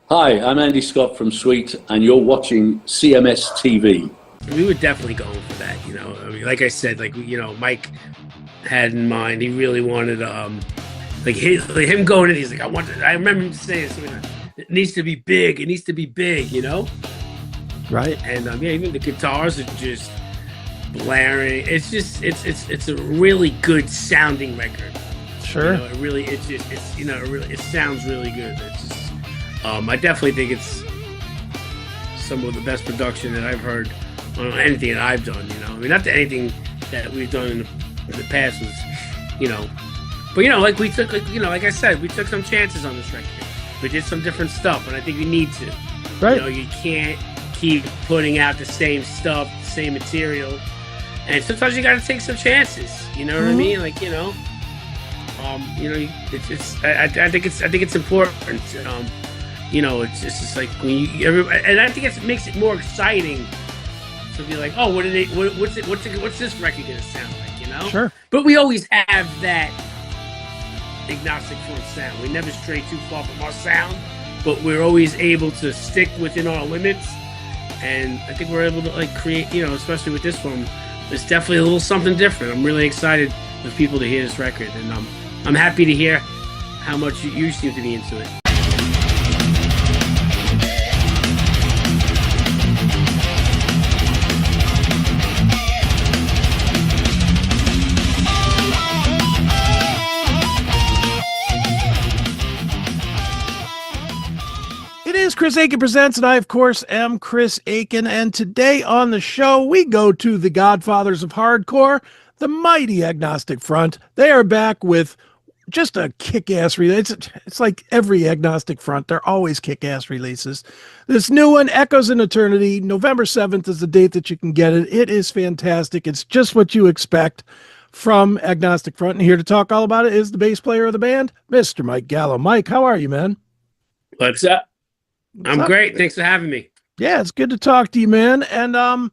Hi, I'm Andy Scott from Sweet, and you're watching CMS TV. We were definitely going for that, you know. I mean, like I said, Mike had in mind, he really wanted, him going in. He's like, I remember him saying something like, it needs to be big. It needs to be big, you know. Right. And yeah, even the guitars are just blaring. It's a really good sounding record. Sure. You know, it sounds really good. It's just, I definitely think it's some of the best production that I've heard on anything that I've done. You know, I mean, not that anything that we've done in the past was, you know, but you know, like I said, we took some chances on this record. We did some different stuff, and I think we need to. Right. You know, you can't keep putting out the same stuff, the same material, and sometimes you got to take some chances. You know what I mean? Like, you know, I think it's important. You know, it's just like when and I think it makes it more exciting to be like, oh, what's this record gonna sound like? You know? Sure. But we always have that agnostic front sound. We never stray too far from our sound, but we're always able to stick within our limits. And I think we're able to like create, you know, especially with this one, it's definitely a little something different. I'm really excited for people to hear this record, and I'm happy to hear how much you seem to be into it. Chris Aiken Presents, and I, of course, am Chris Aiken. And today on the show, we go to the godfathers of hardcore, the mighty Agnostic Front. They are back with just a kick-ass release. It's like every Agnostic Front. They're always kick-ass releases. This new one, Echoes in Eternity, November 7th is the date that you can get it. It is fantastic. It's just what you expect from Agnostic Front. And here to talk all about it is the bass player of the band, Mr. Mike Gallo. Mike, how are you, man? What's up? I'm great. Thanks for having me. Yeah, it's good to talk to you, man. And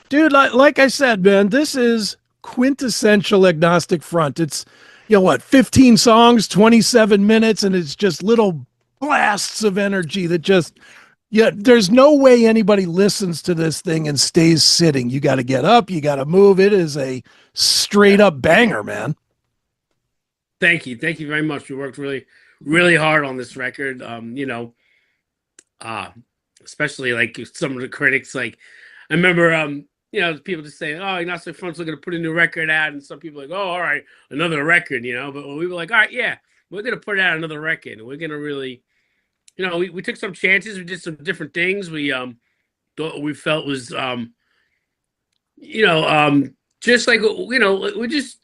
dude, like I said, man, this is quintessential Agnostic Front. It's, 15 songs, 27 minutes, and it's just little blasts of energy that just, there's no way anybody listens to this thing and stays sitting. You got to get up, you got to move. It is a straight up banger, man. Thank you very much. We worked really, really hard on this record. Especially like some of the critics, like I remember, people just saying, "Oh, Agnostic Front's looking to put a new record out," and some people like, "Oh, all right, another record," But we were like, "All right, yeah, we're gonna put out another record, and we're gonna really, we took some chances. We did some different things. We thought we felt was, just like we just.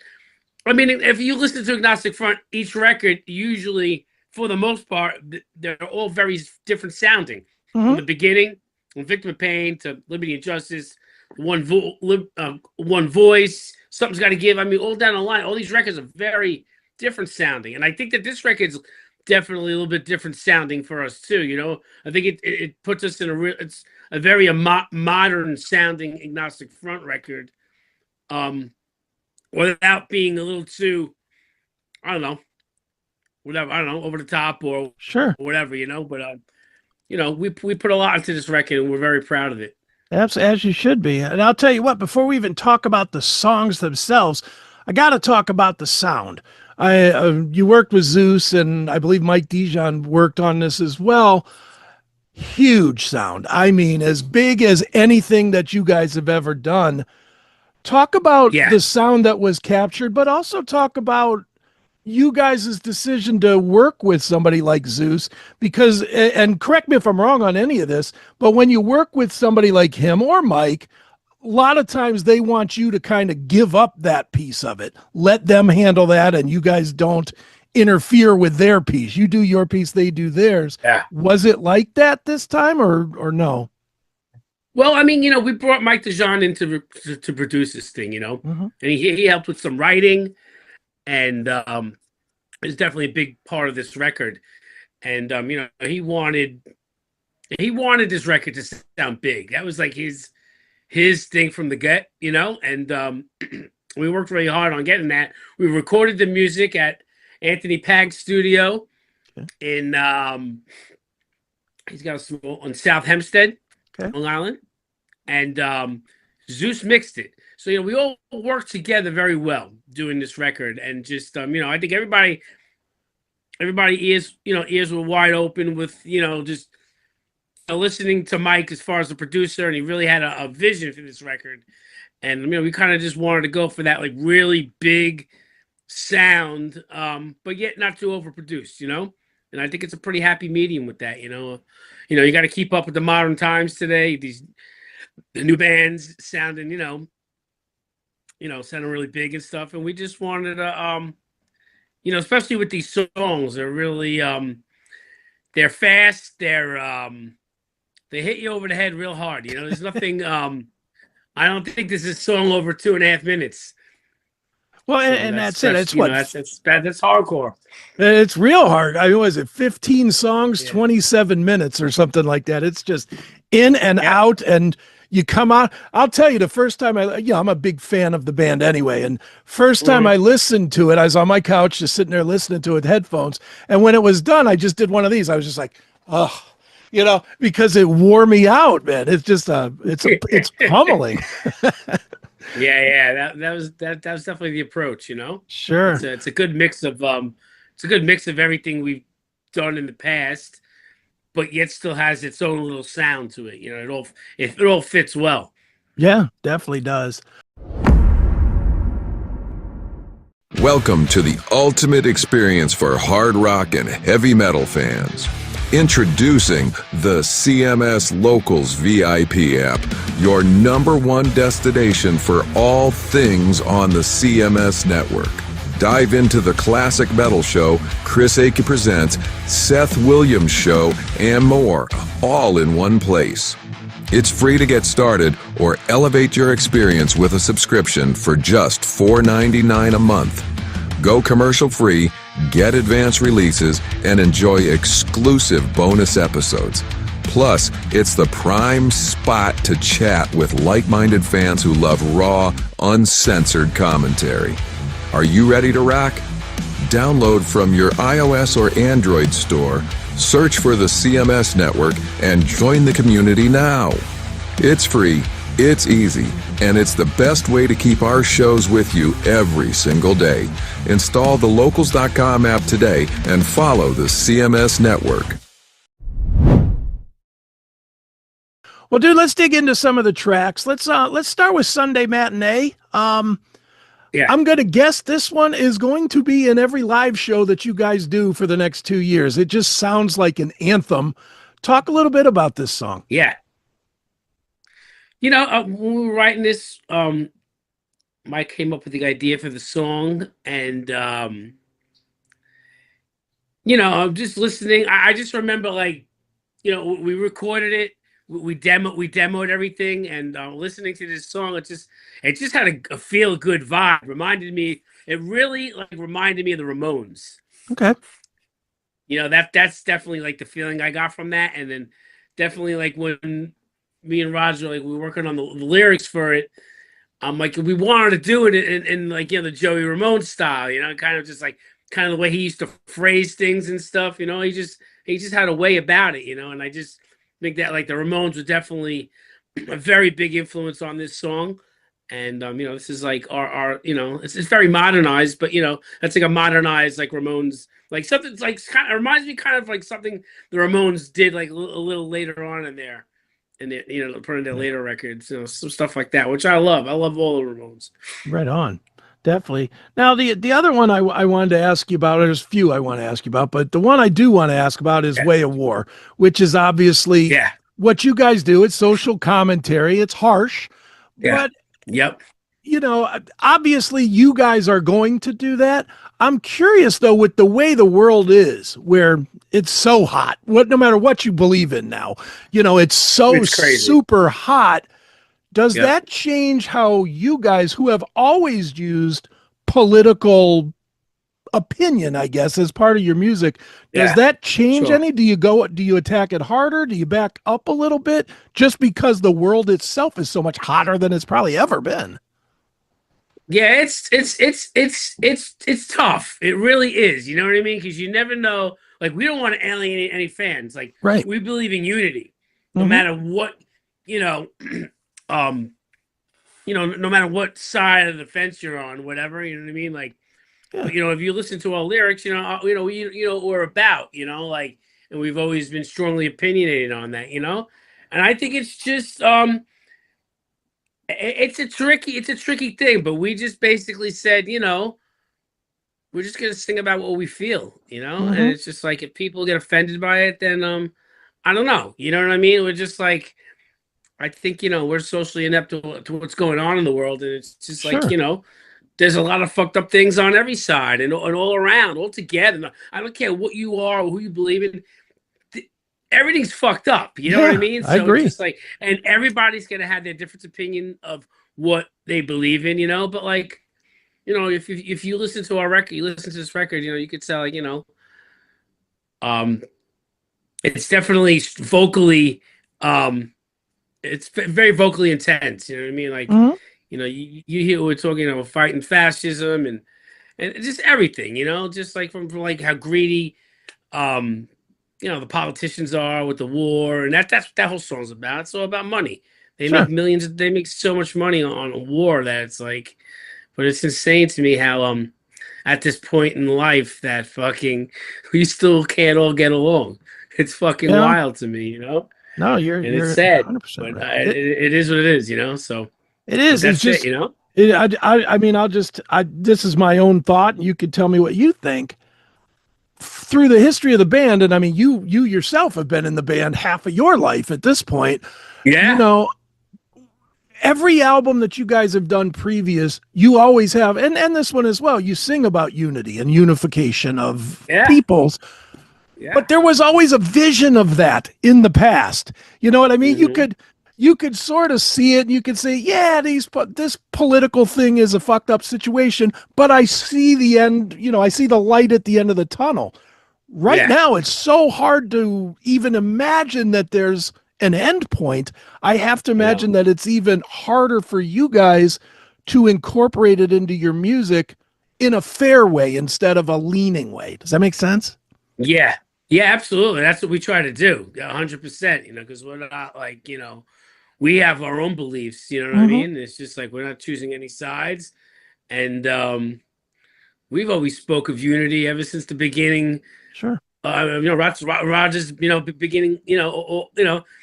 I mean, if you listen to Agnostic Front, each record usually, for the most part, they're all very different sounding. From the beginning, from Victim of Pain to Liberty and Justice, one voice, Something's Got to Give. I mean, all down the line, all these records are very different sounding. And I think that this record's definitely a little bit different sounding for us too. I think it puts us in it's a very modern sounding Agnostic Front record, without being a little too, I don't know, over the top or sure, whatever, but we put a lot into this record, and we're very proud of it. As you should be. And I'll tell you what, before we even talk about the songs themselves, I got to talk about the sound. You worked with Zeus, and I believe Mike Dijon worked on this as well. Huge sound. I mean, as big as anything that you guys have ever done. Talk about the sound that was captured, but also talk about you guys' decision to work with somebody like Zeus, because, and correct me if I'm wrong on any of this, but when you work with somebody like him or Mike, a lot of times they want you to kind of give up that piece of it, let them handle that, and you guys don't interfere with their piece. You do your piece, they do theirs. Yeah. Was it like that this time or no? Well, I mean, we brought Mike Dijon in to produce this thing, and he helped with some writing. And it's definitely a big part of this record. And he wanted this record to sound big. That was like his thing from the get, and we worked really hard on getting that. We recorded the music at Anthony Pagg's studio in He's got a small on South Hempstead, Long Island, and Zeus mixed it. So we all worked together very well doing this record, and just I think everybody ears were wide open with just listening to Mike as far as the producer, and he really had a vision for this record, and we kind of just wanted to go for that like really big sound, but yet not too overproduced, And I think it's a pretty happy medium with that, you got to keep up with the modern times today. The new bands sounding, sounding really big and stuff, and we just wanted to, especially with these songs, they're really, they're fast, they hit you over the head real hard. There's nothing. I don't think this is a song over 2.5 minutes. Well, so and that's it. It's what that's hardcore. It's real hard. I mean, was it 15 songs, 27 minutes or something like that? It's just in and out, and you come out. I'll tell you, the first time I'm a big fan of the band anyway, and first time I listened to it, I was on my couch just sitting there listening to it with headphones, and when it was done, I just did one of these. I was just like, oh. Because it wore me out, man. It's just it's pummeling. Yeah. That was definitely the approach, Sure. It's a good mix of everything we've done in the past, but yet still has its own little sound to it. It all fits well. Yeah, definitely does. Welcome to the ultimate experience for hard rock and heavy metal fans. Introducing the CMS Locals VIP app, your #1 destination for all things on the CMS network. Dive into the classic metal show, Chris Aiken Presents, Seth Williams Show, and more, all in one place. It's free to get started or elevate your experience with a subscription for just $4.99 a month. Go commercial-free, get advanced releases, and enjoy exclusive bonus episodes. Plus, it's the prime spot to chat with like-minded fans who love raw, uncensored commentary. Are you ready to rock? Download from your iOS or Android store, search for the CMS network, and join the community now. It's free, it's easy, and it's the best way to keep our shows with you every single day. Install the Locals.com app today and follow the CMS network. Well, dude, let's dig into some of the tracks. Let's start with Sunday Matinee. Yeah. I'm going to guess this one is going to be in every live show that you guys do for the next 2 years. It just sounds like an anthem. Talk a little bit about this song. Yeah. When we were writing this, Mike came up with the idea for the song, and I'm just listening. I just remember, we recorded it, we demoed everything, and listening to this song, it just had a feel good vibe. It really reminded me of the Ramones. Okay. That's definitely like the feeling I got from that, and then definitely like when me and Roger we were working on the lyrics for it. We wanted to do it in the Joey Ramone style, kind of the way he used to phrase things and stuff, he just had a way about it, and I just think that the Ramones were definitely a very big influence on this song. And this is our it's very modernized, but that's a modernized Ramones, something kind of reminds me of something the Ramones did a little later on in there. And put in their later records, some stuff like that, which I love. I love all the Ramones. Right on, definitely. Now the other one I wanted to ask you about, there's a few I want to ask you about, but the one I do want to ask about is Way of War, which is obviously what you guys do. It's social commentary. It's harsh, but obviously you guys are going to do that. I'm curious though, with the way the world is, where it's so hot, no matter what you believe in now, it's crazy. Super hot. Does that change how you guys, who have always used political opinion, I guess, as part of your music, does that change any? Do you attack it harder? Do you back up a little bit just because the world itself is so much hotter than it's probably ever been? Yeah, it's tough. It really is. You know what I mean? Because you never know. Like, we don't want to alienate any fans. Like, Right. we believe in unity, no matter what, no matter what side of the fence you're on, whatever, you know what I mean? Like, but, if you listen to our lyrics, we're about, like, and we've always been strongly opinionated on that, and I think it's just, it's a tricky thing, but we just basically said, we're just going to sing about what we feel, and it's just like, if people get offended by it, then, I don't know. You know what I mean? We're just like, I think, we're socially inept to what's going on in the world. And it's just like, there's a lot of fucked up things on every side and all around, all together. I don't care what you are or who you believe in. Everything's fucked up. You know what I mean? So I agree. It's just like, and everybody's going to have their different opinion of what they believe in, but like, if you listen to our record, you listen to this record, you could tell, like, it's definitely vocally, it's very vocally intense. You know what I mean? Like, you hear we're talking about fighting fascism and just everything, just like from like how greedy, the politicians are with the war, and that's what that whole song's about. It's all about money. They make millions. They make so much money on a war that it's like, but it's insane to me how at this point in life that fucking we still can't all get along. It's fucking wild to me, No, you're it's sad, 100% but right. it is what it is, So it is. That's it's just, it, I mean, this is my own thought. You could tell me what you think. Through the history of the band, and I mean, you yourself have been in the band half of your life at this point. Yeah. Every album that you guys have done previous, you always have, and this one as well, you sing about unity and unification of peoples. Yeah. But there was always a vision of that in the past. You know what I mean? You could sort of see it, and you could say, yeah, this political thing is a fucked up situation, but I see the end, I see the light at the end of the tunnel. Right now, it's so hard to even imagine that there's an end point. I have to imagine that it's even harder for you guys to incorporate it into your music in a fair way instead of a leaning way. Does that make sense? Yeah. Yeah, absolutely. That's what we try to do. 100%, because we're not like, we have our own beliefs, you know what I mean? It's just like, we're not choosing any sides. And we've always spoke of unity ever since the beginning. Sure. Roger's, beginning,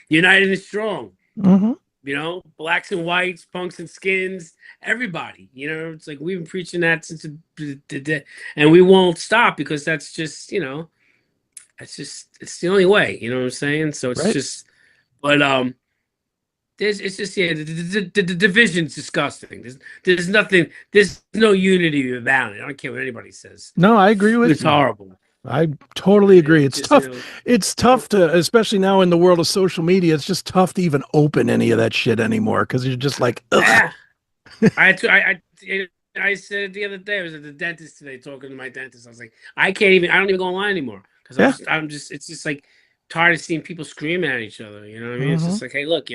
united and strong. Blacks and whites, punks and skins, everybody. It's like we've been preaching that since the day, and we won't stop because that's just, it's the only way. You know what I'm saying? So it's just, but the division's disgusting. There's nothing. There's no unity about it. I don't care what anybody says. No, I agree with you. It's horrible. I totally agree. It's just, tough. It's tough to, especially now in the world of social media, it's just tough to even open any of that shit anymore because you're just like, ugh. Yeah. I said the other day, I was at the dentist today talking to my dentist. I was like, I don't even go online anymore because it's just like tired of seeing people screaming at each other. You know what I mean? It's just like, hey, look,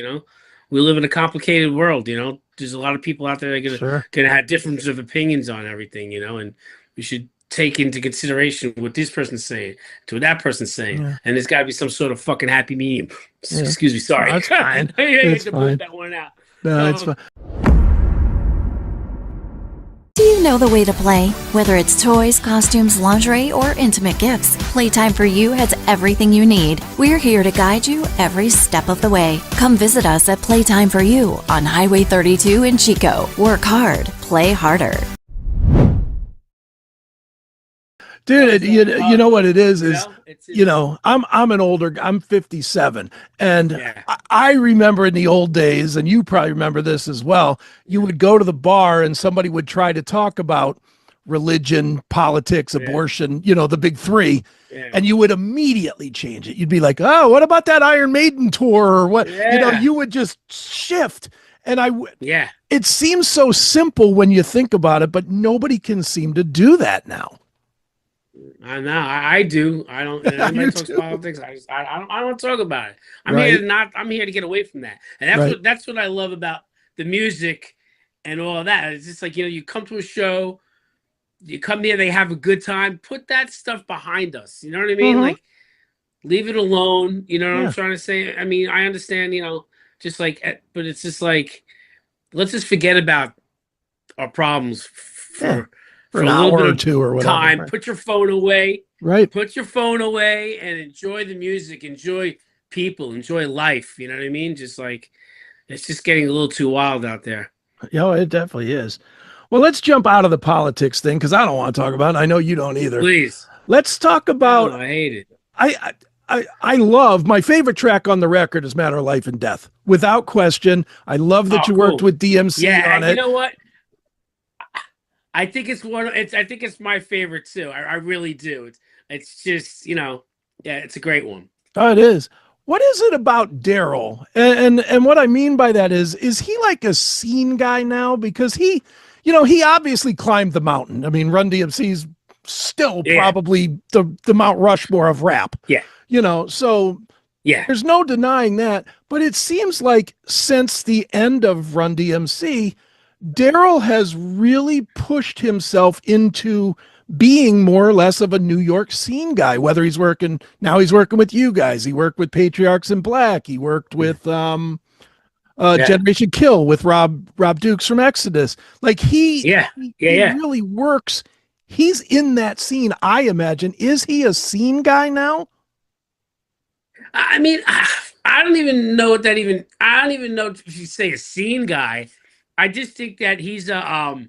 we live in a complicated world. There's a lot of people out there that are gonna have difference of opinions on everything. And we should take into consideration what this person's saying to what that person's saying, and there's got to be some sort of fucking happy medium. Excuse me, sorry. That's fine. That's fine. That one out. No, it's fine. Do you know the way to play? Whether it's toys, costumes, lingerie, or intimate gifts, Playtime for You has everything you need. We're here to guide you every step of the way. Come visit us at Playtime for You on Highway 32 in Chico. Work hard, play harder. Dude, you know what it is I'm 57, and I remember in the old days, and you probably remember this as well, you would go to the bar and somebody would try to talk about religion, politics, abortion, the big three, and you would immediately change it. You'd be like, oh, what about that Iron Maiden tour? Or what, you would just shift. And it seems so simple when you think about it, but nobody can seem to do that now. I know. I do. I don't. Anybody talks politics. I don't want to talk about it. I'm here to get away from that. And that's what I love about the music and all of that. It's just like you come to a show, you come here, they have a good time. Put that stuff behind us. You know what I mean? Like, leave it alone. You know what I'm trying to say? I mean, I understand, just like, but it's just like, let's just forget about our problems for an a hour little bit or of two or whatever. time. Right. Put your phone away. Right. Put your phone away and enjoy the music. Enjoy people. Enjoy life. You know what I mean? Just like, it's just getting a little too wild out there. Yeah, it definitely is. Well, let's jump out of the politics thing because I don't want to talk about it. I know you don't either. Please. Let's talk about. I hate it. I love my favorite track on the record is Matter of Life and Death, without question. I love that you worked with DMC on it. You know what? I think it's I think it's my favorite too. I really do. It's just it's a great one. Oh, it is. What is it about Daryl? And what I mean by that is he like a scene guy now? Because he obviously climbed the mountain. I mean, Run DMC's still probably the Mount Rushmore of rap. Yeah. So there's no denying that. But it seems like since the end of Run DMC, Daryl has really pushed himself into being more or less of a New York scene guy, whether he's working with you guys. He worked with Patriarchs in Black. He worked with Generation Kill with Rob Dukes from Exodus. Like he really works. He's in that scene, I imagine. Is he a scene guy now? I mean, I don't even know what that even. I don't even know if you say a scene guy. I just think that he's a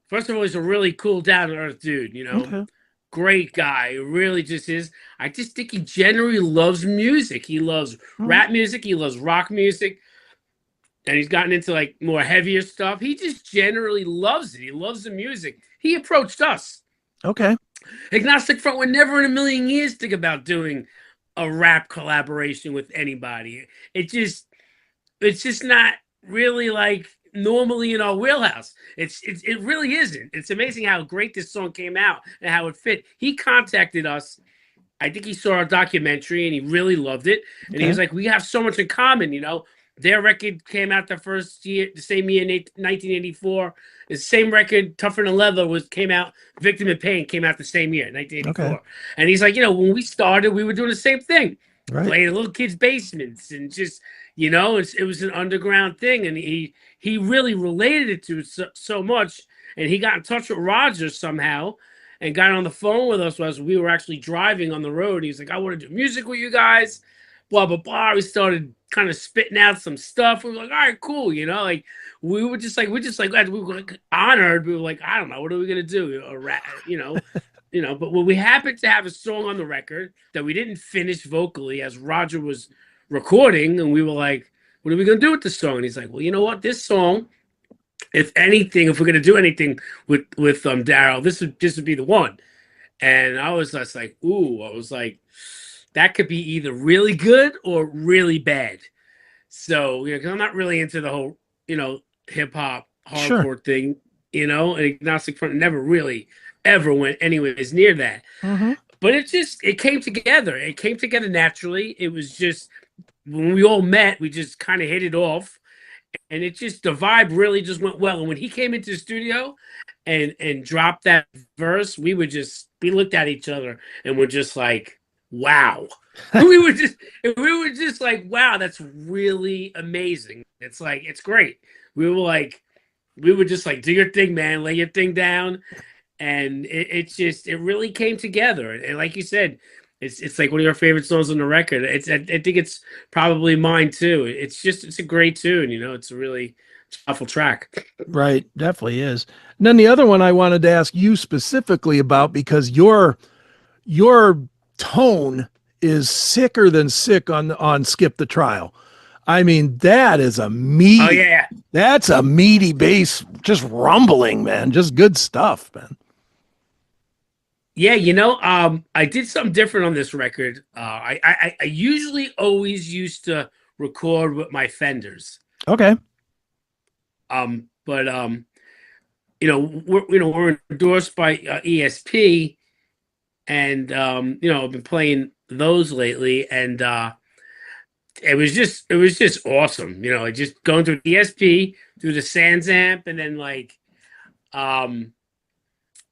first of all, he's a really cool, down to earth dude. Great guy. Really just is. I just think he generally loves music. He loves rap music. He loves rock music, and he's gotten into like more heavier stuff. He just generally loves it. He loves the music. He approached us. Okay. Agnostic Front would never in a million years think about doing a rap collaboration with anybody. It's just not really like normally in our wheelhouse. It really isn't. It's amazing how great this song came out and how it fit. He contacted us. I think he saw our documentary and he really loved it. And he was like, we have so much in common, Their record came out the same year, 1984. The same record, Tougher Than Leather, came out. Victim in Pain came out the same year, 1984. Okay. And he's like, when we started, we were doing the same thing, playing in little kids' basements, and just, it was an underground thing. And he really related it to so much. And he got in touch with Roger somehow, and got on the phone with us as we were actually driving on the road. He's like, I want to do music with you guys. Blah, blah, blah. We started kind of spitting out some stuff. We were like, all right, cool. We were just like, honored. We were like, I don't know. What are we going to do? A rap, but when we happened to have a song on the record that we didn't finish vocally as Roger was recording. And we were like, what are we going to do with this song? And he's like, well, you know what? This song, if anything, if we're going to do anything with Daryl, this would be the one. And I was just like, ooh, I was like, that could be either really good or really bad. So, because I'm not really into the whole, hip hop hardcore thing, and Agnostic Front never really ever went anyways near that. But it came together. It came together naturally. It was just, when we all met, we just kind of hit it off. And the vibe really just went well. And when he came into the studio and dropped that verse, we looked at each other and were just like, wow. we were just like, wow, that's really amazing. It's like, it's great. We were just like, do your thing, man, lay your thing down. And it really came together. And like you said, it's like one of your favorite songs on the record. I think it's probably mine too. It's a great tune, it's a really powerful track. Right. Definitely is. And then the other one I wanted to ask you specifically about, because your tone is sicker than sick on Skip the Trial. I mean, that is a meaty, that's a meaty bass, just rumbling, man. Just good stuff, man. Yeah, I did something different on this record. I usually always used to record with my Fenders. Okay. But we're endorsed by ESP, and I've been playing those lately, and it was just awesome. Just going through ESP, through the Sans amp, and then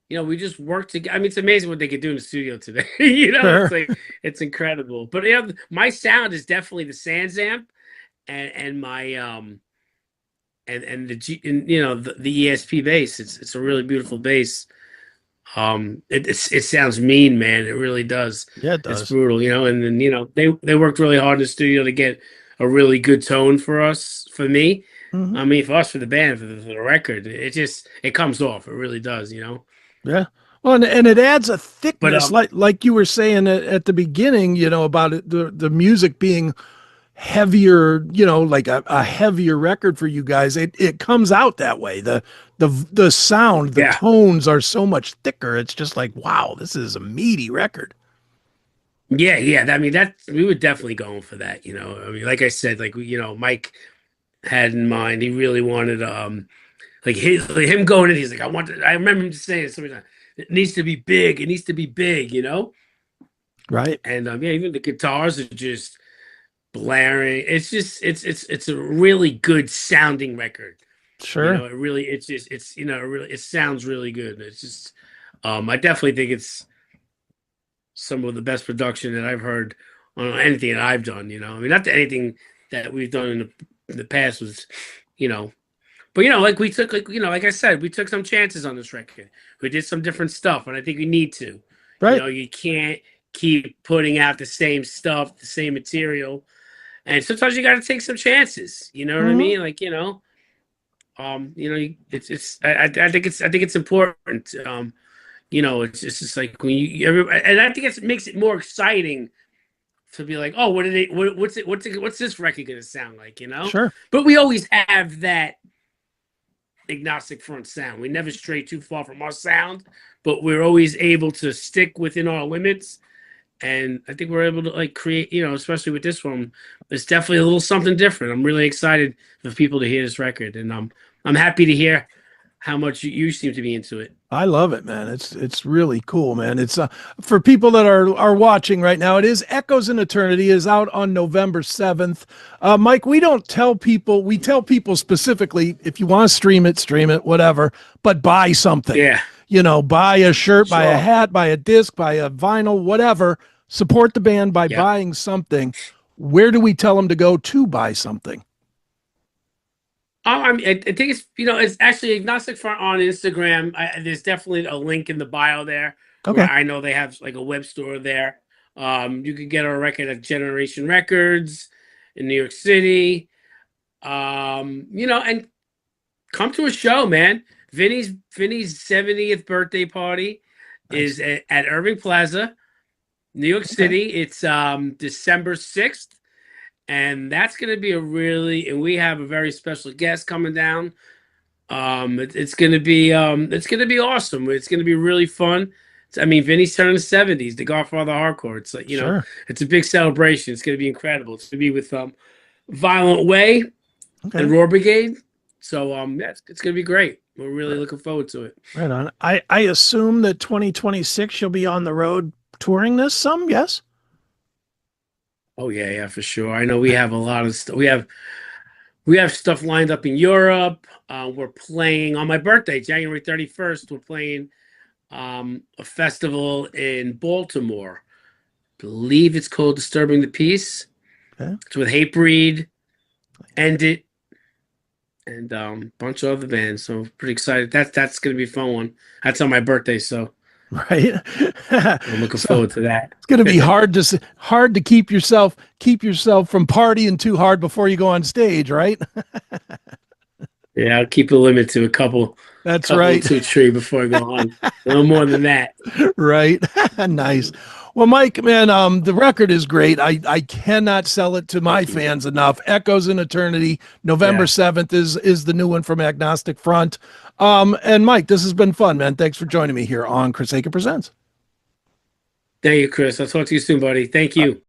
we just work together. I mean, it's amazing what they could do in the studio today. It's like, it's incredible. But my sound is definitely the Sans amp and my and the the ESP bass. It's a really beautiful bass. It sounds mean, man. It really does. Yeah, it does. It's brutal, and then they worked really hard in the studio to get a really good tone for me. I mean, for us, for the band, for the record, it comes off. It really does, Yeah. Well, and it adds a thickness, But, like you were saying at the beginning, about it, the music being heavier, like a heavier record for you guys. It comes out that way. The sound, the tones are so much thicker. It's just like, wow, this is a meaty record. Yeah. I mean, we were definitely going for that. I mean, like I said, like Mike had in mind, he really wanted him going in. He's like, I remember him saying so many times, it needs to be big. It needs to be big. Right. And even the guitars are just blaring. It's just it's a really good sounding record. Sure. It sounds really good. It's just I definitely think it's some of the best production that I've heard on anything that I've done. I mean, not that anything that we've done in the past was, but like we took, like I said, we took some chances on this record. We did some different stuff, and I think we need to. Right. You can't keep putting out the same stuff, the same material, and sometimes you got to take some chances. You know what I mean? Like it's I think it's important. It's just like when and I think it makes it more exciting to be like, oh, what's this record gonna sound like? Sure. But we always have that agnostic front sound. We never stray too far from our sound, but we're always able to stick within our limits. And I think we're able to create, especially with this one, it's definitely a little something different. I'm really excited for people to hear this record, and I'm happy to hear how much you seem to be into it. I love it, man. It's really cool, man. It's for people that are watching right now. It is Echoes in Eternity is out on November 7th. Mike, we tell people specifically, if you want to stream it, whatever, but buy something. Yeah. Buy a shirt, buy a Sure. hat, buy a disc, buy a vinyl, whatever. Support the band by buying something. Where do we tell them to go to buy something? I think it's it's actually Agnostic Front on Instagram. There's definitely a link in the bio there. Okay. I know they have like a web store there. You can get our record at Generation Records in New York City. And come to a show, man. Vinny's 70th birthday party is at Irving Plaza, New York City. It's December 6th. And that's going to be and we have a very special guest coming down. It's going to be awesome. It's going to be really fun. Vinny's turning 70s, the Godfather of Hardcore. It's like, Sure. It's a big celebration. It's going to be incredible. It's going to be with Violent Way and Roar Brigade. So it's going to be great. We're really looking forward to it. Right on. I assume that 2026 you'll be on the road touring this some, yes? Oh yeah, for sure. I know we have a lot of stuff. We have stuff lined up in Europe. We're playing on my birthday, January 31st. We're playing a festival in Baltimore. I believe it's called Disturbing the Peace. Okay. It's with Hatebreed, End It, and a bunch of other bands. So pretty excited. That's gonna be a fun one. That's on my birthday, so. Right. I'm looking forward to that. It's going to be hard to keep yourself from partying too hard before you go on stage, right? Yeah, I'll keep a limit to a couple. That's right. 2-3 before I go on. No more than that. Right. Nice. Well, Mike, man, the record is great. I cannot sell it to my fans enough. Echoes in Eternity, November 7th is the new one from Agnostic Front. And Mike, this has been fun, man. Thanks for joining me here on Chris Akin Presents. Thank you, Chris. I'll talk to you soon, buddy. Thank you.